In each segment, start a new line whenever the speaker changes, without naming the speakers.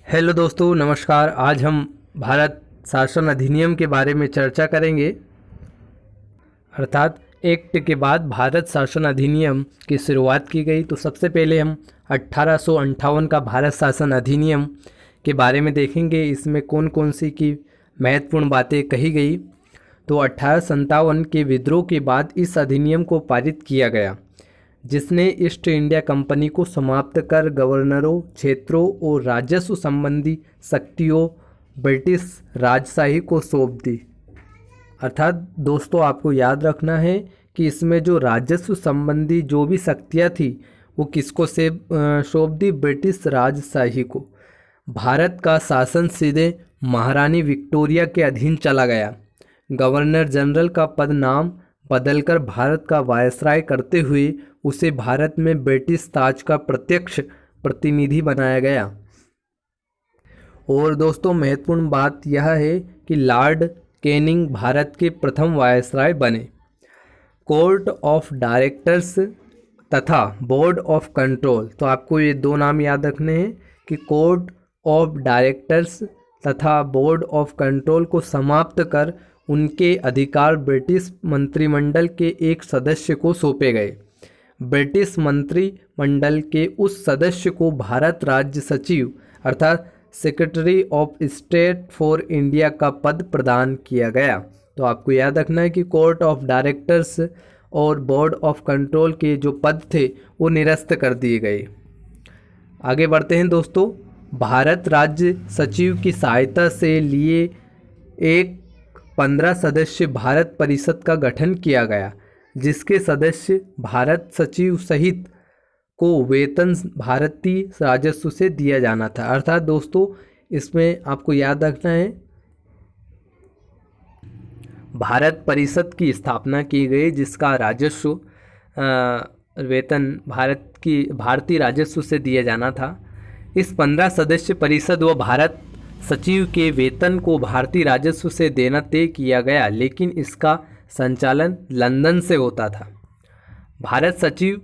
Hello दोस्तों, नमस्कार। आज हम भारत शासन अधिनियम के बारे में चर्चा करेंगे। अर्थात एक्ट के बाद भारत शासन अधिनियम की शुरुआत की गई। तो सबसे पहले हम 1858 का भारत शासन अधिनियम के बारे में देखेंगे। इसमें कौन कौन सी की महत्वपूर्ण बातें कही गई। तो 1857 के विद्रोह के बाद इस अधिनियम को पारित किया गया, जिसने ईस्ट इंडिया कंपनी को समाप्त कर गवर्नरों, क्षेत्रों और राजस्व संबंधी शक्तियों ब्रिटिश राजशाही को सौंप दी। अर्थात दोस्तों, आपको याद रखना है कि इसमें जो राजस्व संबंधी जो भी शक्तियाँ थी वो किसको से सौंप दी? ब्रिटिश राजशाही को। भारत का शासन सीधे महारानी विक्टोरिया के अधीन चला गया। गवर्नर जनरल का पद नाम बदलकर भारत का वायसराय करते हुए उसे भारत में ब्रिटिश ताज का प्रत्यक्ष प्रतिनिधि बनाया गया। और दोस्तों, महत्वपूर्ण बात यह है कि लॉर्ड कैनिंग भारत के प्रथम वायसराय बने। कोर्ट ऑफ डायरेक्टर्स तथा बोर्ड ऑफ कंट्रोल, तो आपको ये दो नाम याद रखने हैं कि कोर्ट ऑफ डायरेक्टर्स तथा बोर्ड ऑफ कंट्रोल को समाप्त कर उनके अधिकार ब्रिटिश मंत्रिमंडल के एक सदस्य को सौंपे गए। ब्रिटिश मंत्रिमंडल के उस सदस्य को भारत राज्य सचिव अर्थात secretary of state for India का पद प्रदान किया गया। तो आपको याद रखना है कि कोर्ट ऑफ डायरेक्टर्स और बोर्ड ऑफ कंट्रोल के जो पद थे वो निरस्त कर दिए गए। आगे बढ़ते हैं दोस्तों। भारत राज्य सचिव की सहायता से लिए एक 15 सदस्य भारत परिषद का गठन किया गया, जिसके सदस्य भारत सचिव सहित को वेतन भारतीय राजस्व से दिया जाना था। अर्थात दोस्तों, इसमें आपको याद रखना है भारत परिषद की स्थापना की गई, जिसका राजस्व वेतन भारतीय राजस्व से दिया जाना था। इस 15 सदस्य परिषद व भारत सचिव के वेतन को भारतीय राजस्व से देना तय किया गया, लेकिन इसका संचालन लंदन से होता था। भारत सचिव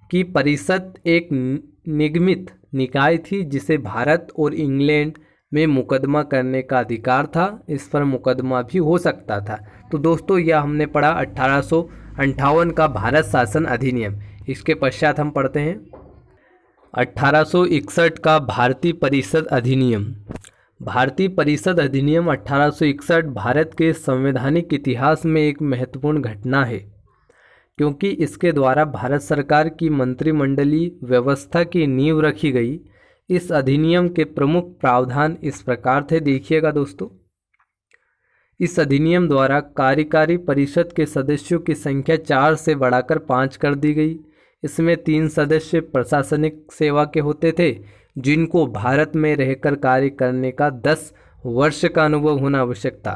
की परिषद एक निगमित निकाय थी, जिसे भारत और इंग्लैंड में मुकदमा करने का अधिकार था। इस पर मुकदमा भी हो सकता था। तो दोस्तों, यह हमने पढ़ा 1858 का भारत शासन अधिनियम। इसके पश्चात हम पढ़ते हैं 1861 का भारतीय परिषद अधिनियम। भारतीय परिषद अधिनियम 1861 भारत के संवैधानिक इतिहास में एक महत्वपूर्ण घटना है, क्योंकि इसके द्वारा भारत सरकार की मंत्रिमंडलीय व्यवस्था की नींव रखी गई। इस अधिनियम के प्रमुख प्रावधान इस प्रकार थे, देखिएगा दोस्तों। इस अधिनियम द्वारा कार्यकारी परिषद के सदस्यों की संख्या 4 से बढ़ाकर 5 कर दी गई। इसमें 3 सदस्य प्रशासनिक सेवा के होते थे, जिनको भारत में रहकर कार्य करने का 10 वर्ष का अनुभव होना आवश्यक था।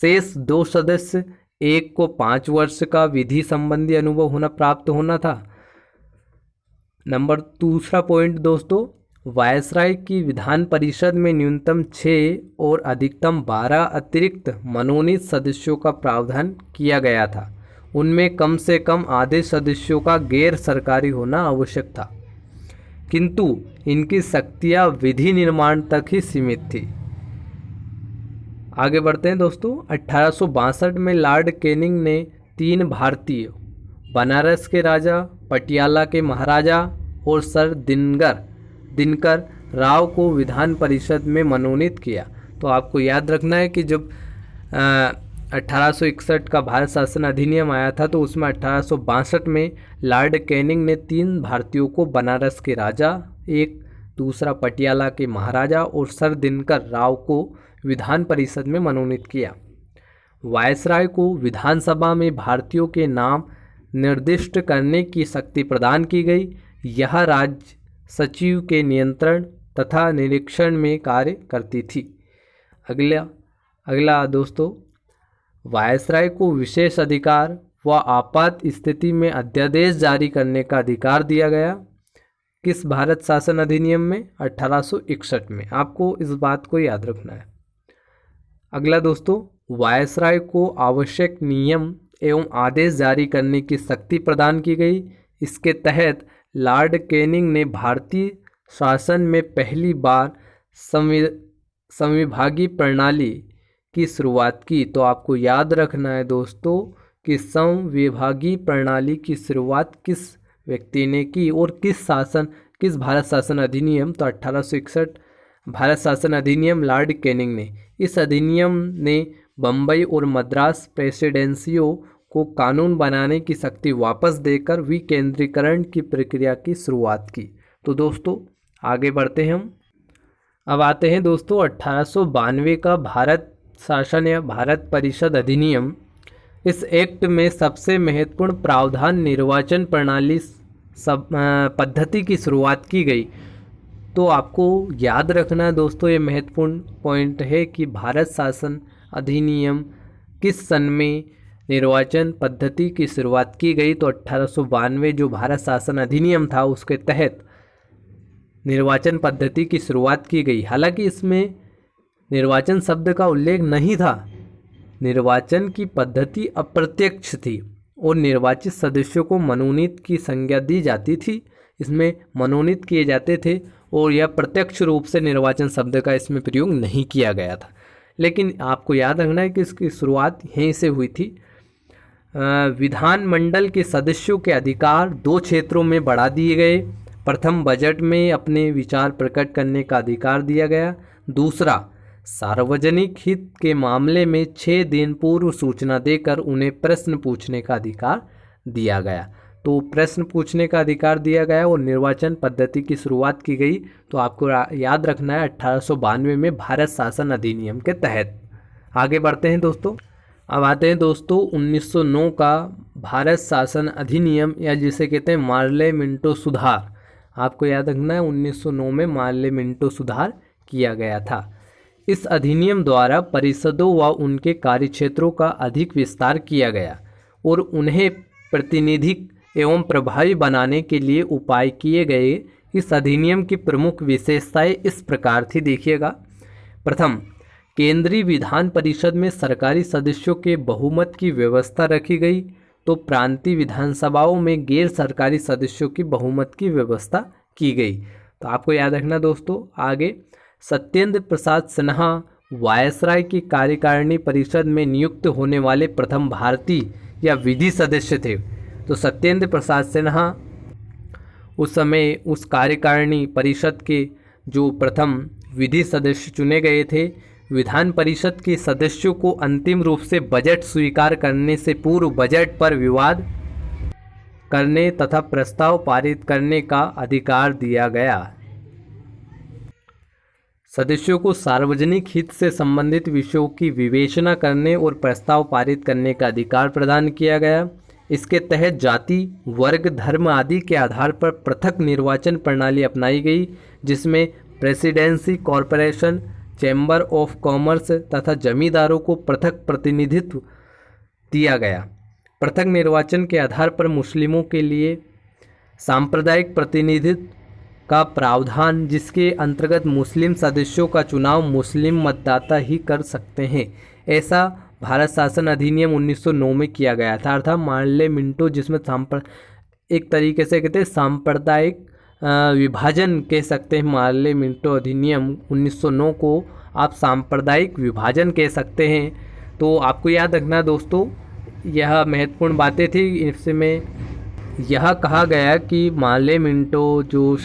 शेष 2 सदस्य, एक को 5 वर्ष का विधि संबंधी अनुभव प्राप्त होना था। दूसरा पॉइंट दोस्तों, वायसराय की विधान परिषद में न्यूनतम 6 और अधिकतम 12 अतिरिक्त मनोनीत सदस्यों का प्रावधान किया गया था। उनमें कम से कम आधे सदस्यों का गैर सरकारी होना आवश्यक था, किंतु इनकी शक्तियाँ विधि निर्माण तक ही सीमित थी। आगे बढ़ते हैं दोस्तों। 1862 में लॉर्ड कैनिंग ने 3 भारतीय, बनारस के राजा, पटियाला के महाराजा और सर दिनकर राव को विधान परिषद में मनोनीत किया। तो आपको याद रखना है कि जब 1861 का भारत शासन अधिनियम आया था, तो उसमें 1862 में लॉर्ड कैनिंग ने 3 भारतीयों को बनारस के राजा, एक दूसरा पटियाला के महाराजा और सर दिनकर राव को विधान परिषद में मनोनीत किया। वायसराय को विधानसभा में भारतीयों के नाम निर्दिष्ट करने की शक्ति प्रदान की गई। यह राज्य सचिव के नियंत्रण तथा निरीक्षण में कार्य करती थी। अगला दोस्तों, वायसराय को विशेष अधिकार व आपात स्थिति में अध्यादेश जारी करने का अधिकार दिया गया। किस भारत शासन अधिनियम में? 1861 में। आपको इस बात को याद रखना है। अगला दोस्तों, वायसराय को आवश्यक नियम एवं आदेश जारी करने की शक्ति प्रदान की गई। इसके तहत लॉर्ड कैनिंग ने भारतीय शासन में पहली बार संविभागीय प्रणाली की शुरुआत की। तो आपको याद रखना है दोस्तों कि संविभागीय प्रणाली की शुरुआत किस व्यक्ति ने की और किस भारत शासन अधिनियम, तो 1861 भारत शासन अधिनियम लॉर्ड कैनिंग ने। इस अधिनियम ने बम्बई और मद्रास प्रेसिडेंसियों को कानून बनाने की शक्ति वापस देकर विकेंद्रीकरण की प्रक्रिया की शुरुआत की। तो दोस्तों आगे बढ़ते हैं हम। अब आते हैं दोस्तों 1892 का भारत शासन या भारत परिषद अधिनियम। इस एक्ट में सबसे महत्वपूर्ण प्रावधान निर्वाचन प्रणाली पद्धति की शुरुआत की गई। तो आपको याद रखना है दोस्तों, ये महत्वपूर्ण पॉइंट है कि भारत शासन अधिनियम किस सन में निर्वाचन पद्धति की शुरुआत की गई। तो 1892 जो भारत शासन अधिनियम था उसके तहत निर्वाचन पद्धति की शुरुआत की गई। हालांकि इसमें निर्वाचन शब्द का उल्लेख नहीं था। निर्वाचन की पद्धति अप्रत्यक्ष थी और निर्वाचित सदस्यों को मनोनीत की संज्ञा दी जाती थी। इसमें मनोनीत किए जाते थे और यह प्रत्यक्ष रूप से निर्वाचन शब्द का इसमें प्रयोग नहीं किया गया था। लेकिन आपको याद रखना है कि इसकी शुरुआत यहीं से हुई थी। विधानमंडल के सदस्यों के अधिकार 2 क्षेत्रों में बढ़ा दिए गए। प्रथम, बजट में अपने विचार प्रकट करने का अधिकार दिया गया। दूसरा, सार्वजनिक हित के मामले में 6 दिन पूर्व सूचना देकर उन्हें प्रश्न पूछने का अधिकार दिया गया। तो प्रश्न पूछने का अधिकार दिया गया और निर्वाचन पद्धति की शुरुआत की गई। तो आपको याद रखना है 1892 में भारत शासन अधिनियम के तहत। आगे बढ़ते हैं दोस्तों। अब आते हैं दोस्तों 1909 का भारत शासन अधिनियम या जिसे कहते हैं मार्ले मिंटो सुधार। आपको याद रखना है 1909 में मार्ले मिंटो सुधार किया गया था। इस अधिनियम द्वारा परिषदों व उनके कार्यक्षेत्रों का अधिक विस्तार किया गया और उन्हें प्रातिनिधिक एवं प्रभावी बनाने के लिए उपाय किए गए। इस अधिनियम की प्रमुख विशेषताएं इस प्रकार थी, देखिएगा। प्रथम, केंद्रीय विधान परिषद में सरकारी सदस्यों के बहुमत की व्यवस्था रखी गई। तो प्रांतीय विधानसभाओं में गैर सरकारी सदस्यों की बहुमत की व्यवस्था की गई। तो आपको याद रखना दोस्तों। आगे, सत्येंद्र प्रसाद सिन्हा वायसराय की कार्यकारिणी परिषद में नियुक्त होने वाले प्रथम भारतीय या विधि सदस्य थे। तो सत्येंद्र प्रसाद सिन्हा उस समय उस कार्यकारिणी परिषद के जो प्रथम विधि सदस्य चुने गए थे। विधान परिषद के सदस्यों को अंतिम रूप से बजट स्वीकार करने से पूर्व बजट पर विवाद करने तथा प्रस्ताव पारित करने का अधिकार दिया गया। सदस्यों को सार्वजनिक हित से संबंधित विषयों की विवेचना करने और प्रस्ताव पारित करने का अधिकार प्रदान किया गया। इसके तहत जाति, वर्ग, धर्म आदि के आधार पर पृथक निर्वाचन प्रणाली अपनाई गई, जिसमें presidency, corporation, chamber of commerce तथा जमींदारों को पृथक प्रतिनिधित्व दिया गया। पृथक निर्वाचन के आधार पर मुस्लिमों के लिए सांप्रदायिक प्रतिनिधित्व का प्रावधान, जिसके अंतर्गत मुस्लिम सदस्यों का चुनाव मुस्लिम मतदाता ही कर सकते हैं, ऐसा भारत शासन अधिनियम 1909 में किया गया था। अर्थात मार्ले मिंटो, जिसमें एक तरीके से कहते हैं सांप्रदायिक विभाजन कह सकते हैं। मार्ले मिंटो अधिनियम 1909 को आप सांप्रदायिक विभाजन कह सकते हैं। तो आपको याद रखना दोस्तों, यह महत्वपूर्ण बातें थी। इसमें यह कहा गया कि मार्ले मिंटो जो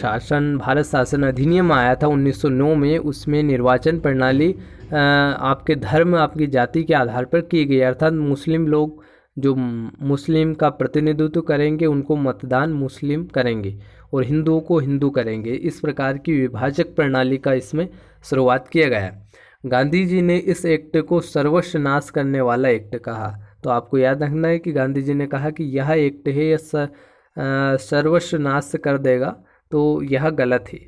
भारत शासन अधिनियम आया था 1909 में, उसमें निर्वाचन प्रणाली आपके धर्म, आपकी जाति के आधार पर की गई। अर्थात मुस्लिम लोग जो मुस्लिम का प्रतिनिधित्व करेंगे उनको मतदान मुस्लिम करेंगे और हिंदुओं को हिंदू करेंगे। इस प्रकार की विभाजक प्रणाली का इसमें शुरुआत किया गया। गांधी जी ने इस एक्ट को सर्वस्व नाश करने वाला एक्ट कहा। तो आपको याद रखना है कि गांधी जी ने कहा कि यह एक्ट है यह सर्वस्व नाश कर देगा, तो यह गलत है।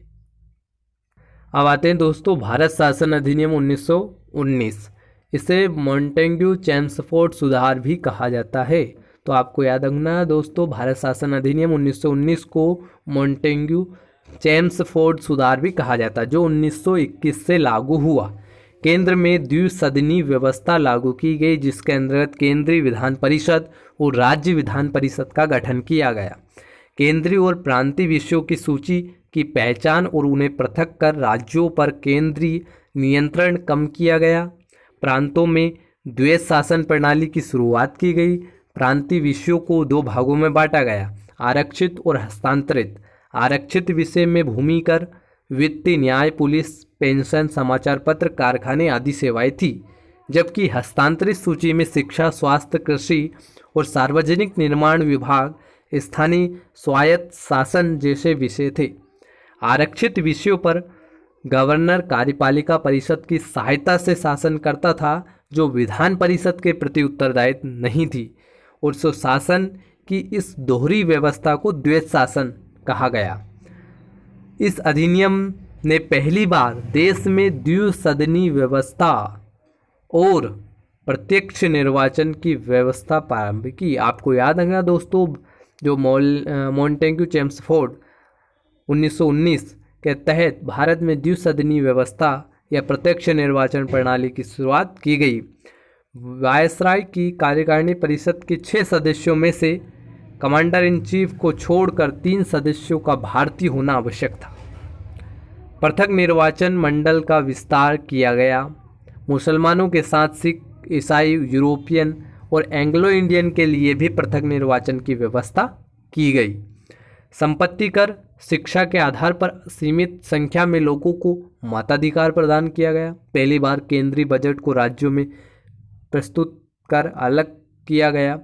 अब आते हैं दोस्तों भारत शासन अधिनियम 1919। इसे मॉन्टेग्यू चेम्सफोर्ड सुधार भी कहा जाता है। तो आपको याद रखना है दोस्तों, भारत शासन अधिनियम 1919 को मॉन्टेग्यू चेम्सफोर्ड सुधार भी कहा जाता है, जो 1921 से लागू हुआ। केंद्र में द्विसदनीय व्यवस्था लागू की गई, जिसके अंतर्गत केंद्रीय विधान परिषद और राज्य विधान परिषद का गठन किया गया। केंद्रीय और प्रांतीय विषयों की सूची की पहचान और उन्हें पृथक कर राज्यों पर केंद्रीय नियंत्रण कम किया गया। प्रांतों में द्वैत शासन प्रणाली की शुरुआत की गई। प्रांतीय विषयों को दो भागों में बांटा गया, आरक्षित और हस्तांतरित। आरक्षित विषय में भूमि कर, वित्तीय, न्याय, पुलिस, पेंशन, समाचार पत्र, कारखाने आदि सेवाएं थी, जबकि हस्तांतरित सूची में शिक्षा, स्वास्थ्य, कृषि और सार्वजनिक निर्माण विभाग, स्थानीय स्वायत्त शासन जैसे विषय थे। आरक्षित विषयों पर गवर्नर कार्यपालिका परिषद की सहायता से शासन करता था, जो विधान परिषद के प्रति उत्तरदायी नहीं थी, और सुशासन की इस दोहरी व्यवस्था को द्वैत शासन कहा गया। इस अधिनियम ने पहली बार देश में द्विसदनी व्यवस्था और प्रत्यक्ष निर्वाचन की व्यवस्था प्रारंभ की। आपको याद है दोस्तों, जो मॉन्टेग्यू चेम्सफोर्ड 1919 के तहत भारत में द्विसदनी व्यवस्था या प्रत्यक्ष निर्वाचन प्रणाली की शुरुआत की गई। वायसराय की कार्यकारिणी परिषद के 6 सदस्यों में से कमांडर इन चीफ को छोड़कर 3 सदस्यों का भारतीय होना आवश्यक था। पृथक निर्वाचन मंडल का विस्तार किया गया। मुसलमानों के साथ सिख, ईसाई, यूरोपियन और एंग्लो इंडियन के लिए भी पृथक निर्वाचन की व्यवस्था की गई। संपत्ति कर, शिक्षा के आधार पर सीमित संख्या में लोगों को मताधिकार प्रदान किया गया। पहली बार केंद्रीय बजट को राज्यों में प्रस्तुत कर अलग किया गया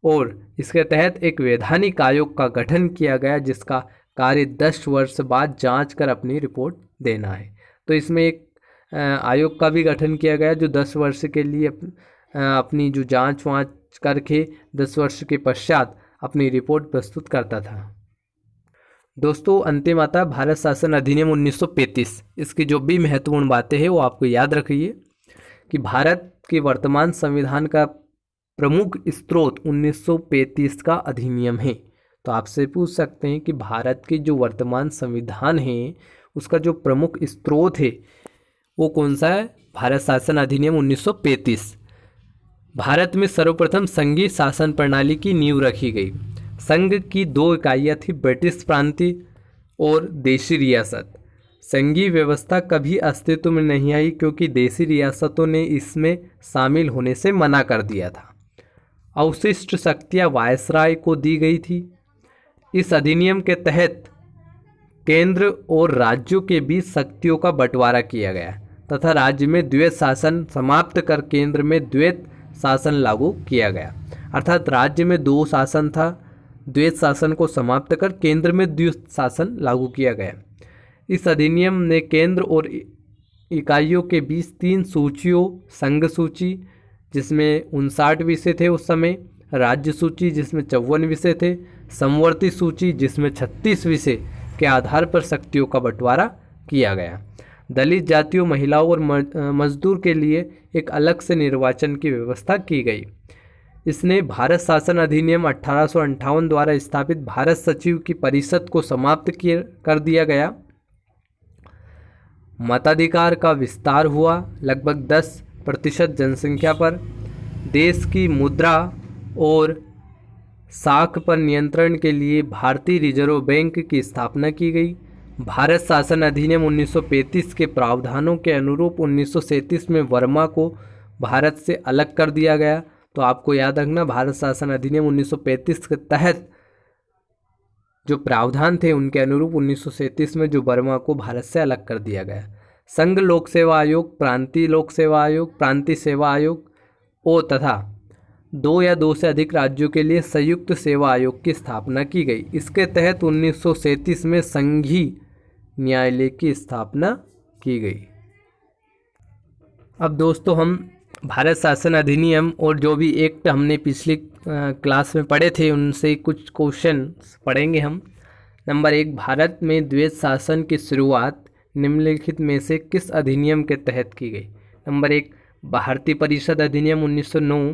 और इसके तहत एक वैधानिक आयोग का गठन किया गया, जिसका कार्य 10 वर्ष बाद जांच कर अपनी रिपोर्ट देना है। तो इसमें एक आयोग का भी गठन किया गया जो 10 वर्ष के लिए अपनी जो जांच वाँच करके 10 वर्ष के पश्चात अपनी रिपोर्ट प्रस्तुत करता था। दोस्तों, अंतिम आता है भारत शासन अधिनियम 1935। इसकी जो भी महत्वपूर्ण बातें हैं वो आपको याद रखिए कि भारत के वर्तमान संविधान का प्रमुख स्रोत 1935 का अधिनियम है। तो आपसे पूछ सकते हैं कि भारत के जो वर्तमान संविधान है उसका जो प्रमुख स्रोत है वो कौन सा है? भारत शासन अधिनियम 1935। भारत में सर्वप्रथम संघीय शासन प्रणाली की नींव रखी गई। संघ की 2 इकाइयाँ थी, ब्रिटिश प्रांतीय और देशी रियासत। संघीय व्यवस्था कभी अस्तित्व में नहीं आई क्योंकि देशी रियासतों ने इसमें शामिल होने से मना कर दिया था। अवशिष्ट शक्तियाँ वायसराय को दी गई थी। इस अधिनियम के तहत केंद्र और राज्यों के बीच शक्तियों का बंटवारा किया गया तथा राज्य में द्वैत शासन समाप्त कर केंद्र में द्वैत शासन लागू किया गया। अर्थात राज्य में 2 शासन था, द्वैत शासन को समाप्त कर केंद्र में द्वैत शासन लागू किया गया। इस अधिनियम ने केंद्र और इकाइयों के बीच 3 सूचियों, संघ सूची जिसमें 59 विषय थे उस समय, राज्य सूची जिसमें 54 विषय थे, समवर्ती सूची जिसमें 36 विषय के आधार पर शक्तियों का बंटवारा किया गया। दलित जातियों, महिलाओं और मजदूर के लिए एक अलग से निर्वाचन की व्यवस्था की गई। इसने भारत शासन अधिनियम 1858 द्वारा स्थापित भारत सचिव की परिषद को समाप्त कर दिया गया। मताधिकार का विस्तार हुआ लगभग 10% जनसंख्या पर। देश की मुद्रा और साख पर नियंत्रण के लिए भारतीय रिजर्व बैंक की स्थापना की गई। भारत शासन अधिनियम 1935 के प्रावधानों के अनुरूप 1937 में वर्मा को भारत से अलग कर दिया गया। तो आपको याद रखना, भारत शासन अधिनियम 1935 के तहत जो प्रावधान थे उनके अनुरूप 1937 में जो वर्मा को भारत से अलग कर दिया गया। संघ लोक सेवा आयोग, प्रांतीय लोक सेवा आयोग, प्रांतीय सेवा आयोग और तथा 2 या 2 से अधिक राज्यों के लिए संयुक्त सेवा आयोग की स्थापना की गई। इसके तहत 1937 में संघीय न्यायालय की स्थापना की गई। अब दोस्तों हम भारत शासन अधिनियम और जो भी एक्ट हमने पिछली क्लास में पढ़े थे उनसे कुछ क्वेश्चन पढ़ेंगे हम। नंबर 1, भारत में द्वैत शासन की शुरुआत निम्नलिखित में से किस अधिनियम के तहत की गई? नंबर 1, भारतीय परिषद अधिनियम 1909,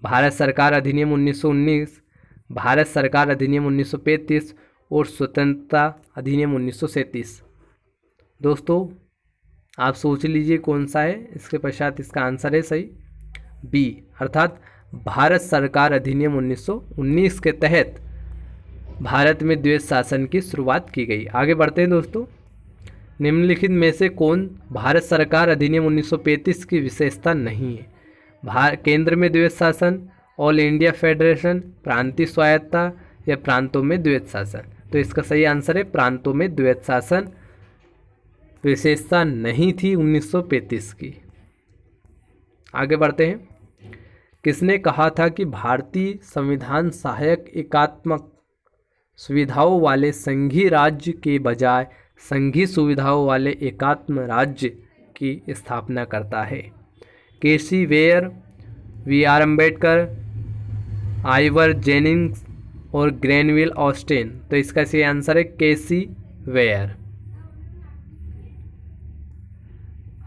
भारत सरकार अधिनियम 1919, भारत सरकार अधिनियम 1935 और स्वतंत्रता अधिनियम 1937। दोस्तों आप सोच लीजिए कौन सा है। इसके पश्चात इसका आंसर है सही बी, अर्थात भारत सरकार अधिनियम 1919 के तहत भारत में द्वैत शासन की शुरुआत की गई। आगे बढ़ते हैं दोस्तों। निम्नलिखित में से कौन भारत सरकार अधिनियम 1935 की विशेषता नहीं है? केंद्र में द्वैत शासन, ऑल इंडिया फेडरेशन, प्रांतीय स्वायत्तता या प्रांतों में द्वैत शासन। तो इसका सही आंसर है प्रांतों में द्वैत शासन विशेषता नहीं थी 1935 की। आगे बढ़ते हैं। किसने कहा था कि भारतीय संविधान सहायक एकात्मक सुविधाओं वाले संघीय राज्य के बजाय संघीय सुविधाओं वाले एकात्म राज्य की स्थापना करता है? KC Wheare, B R Ambedkar, Ivor Jennings और ग्रेनविल ऑस्टिन। तो इसका सही आंसर है केसी वेयर।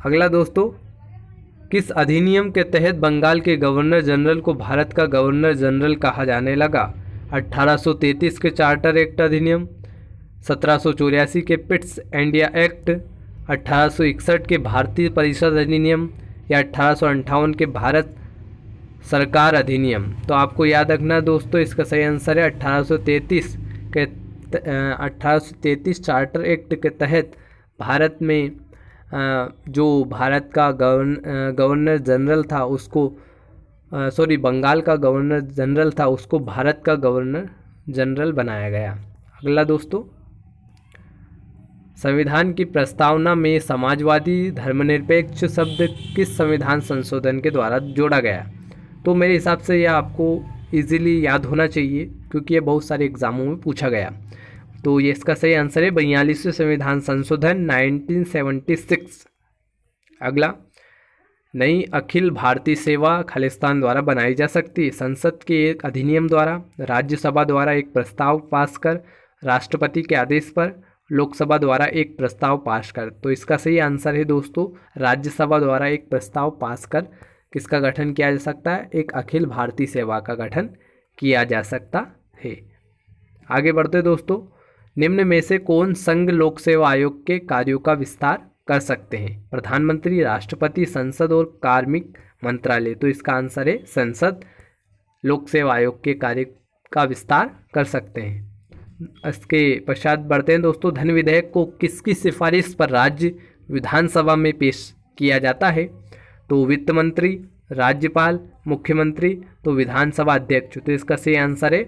अगला दोस्तों, किस अधिनियम के तहत बंगाल के गवर्नर जनरल को भारत का गवर्नर जनरल कहा जाने लगा? 1833 के चार्टर एक्ट अधिनियम, 1784 के पिट्स इंडिया एक्ट, 1861 के भारतीय परिषद अधिनियम या 1858 के भारत सरकार अधिनियम। तो आपको याद रखना दोस्तों, इसका सही आंसर है 1833 चार्टर एक्ट के तहत भारत में जो भारत का गवर्नर जनरल था उसको बंगाल का गवर्नर जनरल था उसको भारत का गवर्नर जनरल बनाया गया। अगला दोस्तों, संविधान की प्रस्तावना में समाजवादी धर्मनिरपेक्ष शब्द किस संविधान संशोधन के द्वारा जोड़ा गया? तो मेरे हिसाब से यह आपको इजीली याद होना चाहिए क्योंकि ये बहुत सारे एग्जामों में पूछा गया। तो ये इसका सही आंसर है 42वें संविधान संशोधन 1976। अगला, नई अखिल भारतीय सेवा खालिस्तान द्वारा बनाई जा सकती है? संसद के एक अधिनियम द्वारा, राज्यसभा द्वारा एक प्रस्ताव पास कर, राष्ट्रपति के आदेश पर, लोकसभा द्वारा एक प्रस्ताव पास कर। तो इसका सही आंसर है दोस्तों राज्यसभा द्वारा एक प्रस्ताव पास कर किसका गठन किया जा सकता है? एक अखिल भारतीय सेवा का गठन किया जा सकता है। आगे बढ़ते दोस्तों, निम्न में से कौन संघ लोक सेवा आयोग के कार्यों का विस्तार कर सकते हैं? प्रधानमंत्री, राष्ट्रपति, संसद और कार्मिक मंत्रालय। तो इसका आंसर है संसद लोक सेवा आयोग के कार्य का विस्तार कर सकते हैं। इसके पश्चात बढ़ते हैं दोस्तों। धन विधेयक को किसकी सिफारिश पर राज्य विधानसभा में पेश किया जाता है? तो वित्त मंत्री, राज्यपाल, मुख्यमंत्री, तो विधानसभा अध्यक्ष। तो इसका सही आंसर है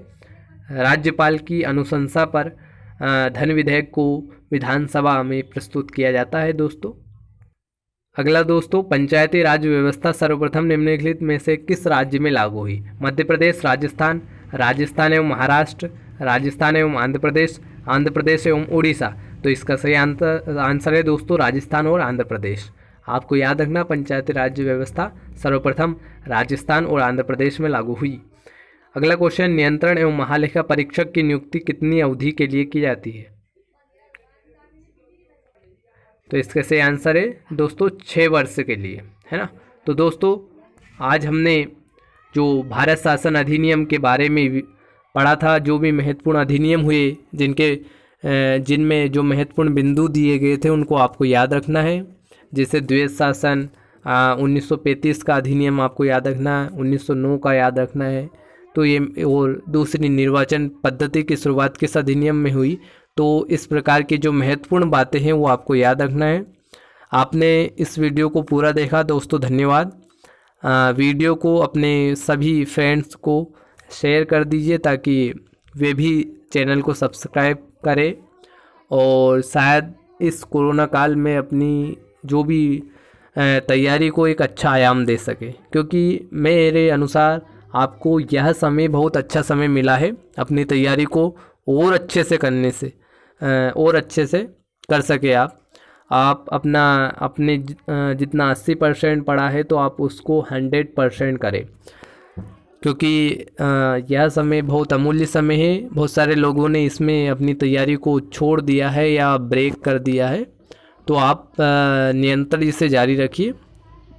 राज्यपाल की अनुशंसा पर धन विधेयक को विधानसभा में प्रस्तुत किया जाता है दोस्तों। अगला दोस्तों, पंचायती राज व्यवस्था सर्वप्रथम निम्नलिखित में से किस राज्य में लागू हुई? मध्य प्रदेश, राजस्थान, राजस्थान एवं महाराष्ट्र, राजस्थान एवं आंध्र प्रदेश, आंध्र प्रदेश एवं उड़ीसा। तो इसका सही आंसर है दोस्तों राजस्थान और आंध्र प्रदेश। आपको याद रखना, पंचायती राज्य व्यवस्था सर्वप्रथम राजस्थान और आंध्र प्रदेश में लागू हुई। अगला क्वेश्चन, नियंत्रण एवं महालेखा परीक्षक की नियुक्ति कितनी अवधि के लिए की जाती है? तो इसका सही आंसर है दोस्तों 6 वर्ष के लिए, है ना। तो दोस्तों आज हमने जो भारत शासन अधिनियम के बारे में पढ़ा था, जो भी महत्वपूर्ण अधिनियम हुए जिनमें जो महत्वपूर्ण बिंदु दिए गए थे उनको आपको याद रखना है। जैसे द्वैत शासन 1935 का अधिनियम आपको याद रखना है, 1909 का याद रखना है। तो ये और दूसरी निर्वाचन पद्धति की शुरुआत किस अधिनियम में हुई। तो इस प्रकार की जो महत्वपूर्ण बातें हैं वो आपको याद रखना है। आपने इस वीडियो को पूरा देखा दोस्तों, धन्यवाद। वीडियो को अपने सभी फ्रेंड्स को शेयर कर दीजिए ताकि वे भी चैनल को सब्सक्राइब करें और शायद इस कोरोना काल में अपनी जो भी तैयारी को एक अच्छा आयाम दे सके, क्योंकि मेरे अनुसार आपको यह समय बहुत अच्छा समय मिला है अपनी तैयारी को और अच्छे से करने से और अच्छे से कर सके। आप अपने जितना 80% पढ़ा है तो आप उसको 100% करें, क्योंकि यह समय बहुत अमूल्य समय है। बहुत सारे लोगों ने इसमें अपनी तैयारी को छोड़ दिया है या ब्रेक कर दिया है, तो आप निरंतर इसे जारी रखिए।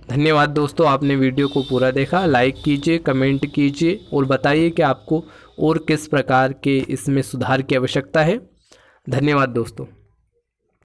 धन्यवाद दोस्तों, आपने वीडियो को पूरा देखा। लाइक कीजिए, कमेंट कीजिए और बताइए कि आपको और किस प्रकार के इसमें सुधार की आवश्यकता है। धन्यवाद दोस्तों।